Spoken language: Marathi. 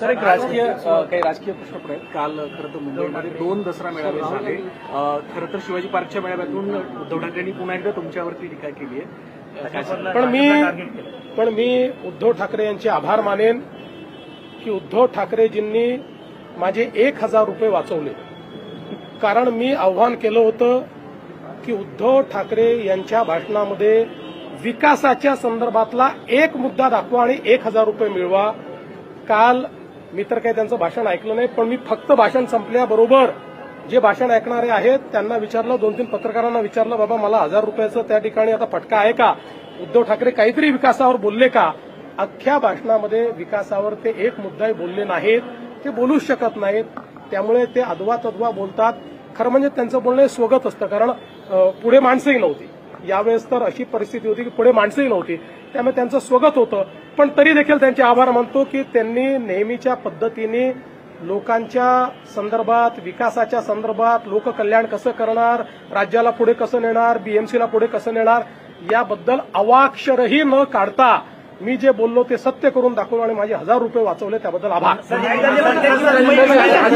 सर, एक काही राजकीय प्रश्न पण आहेत. काल खरं तर मुंबईमध्ये 2 दसरा मेळावे झाले. खरं तर शिवाजी पार्कच्या मेळाव्यातून उद्धव ठाकरेंनी पुन्हा एकदा तुमच्यावरती टीका केली आहे. पण मी उद्धव ठाकरे यांचे आभार मानेन की उद्धव ठाकरेजींनी माझे 1000 रुपये वाचवले. कारण मी आव्हान केलं होतं की उद्धव ठाकरे यांच्या भाषणामध्ये विकासाच्या संदर्भातला एक मुद्दा दाखवा आणि 1000 रुपये मिळवा. काल मी तर काही त्यांचं भाषण ऐकलं नाही, पण मी फक्त भाषण संपल्याबरोबर जे भाषण ऐकणारे आहेत त्यांना विचारलं, 2-3 पत्रकारांना विचारलं, बाबा मला 1000 रुपयाचं त्या ठिकाणी आता फटका आहे का? उद्धव ठाकरे काहीतरी विकासावर बोलले का? अख्ख्या भाषणामध्ये विकासावर ते एक मुद्दाही बोलले नाहीत. ते बोलूच शकत नाहीत. त्यामुळे ते अदवा तद्वा बोलतात. खरं म्हणजे त्यांचं बोलणं स्वगत असतं, कारण पुढे माणसंही नव्हती. यावेळेस तर अशी परिस्थिती होती की पुढे माणसंही नव्हती, त्यामुळे त्यांचं स्वगत होतं. पण तरी देखील त्यांचे आभार मानतो की त्यांनी नेहमीच्या पद्धतीने लोकांच्या संदर्भात, विकासाच्या संदर्भात, लोककल्याण कसं करणार, राज्याला पुढे कसं नेणार, बीएमसीला पुढे कसं नेणार, याबद्दल अवाक्षरही न काढता मी जे बोललो ते सत्य करून दाखवलं आणि माझे 1000 रुपये वाचवले, त्याबद्दल आभार.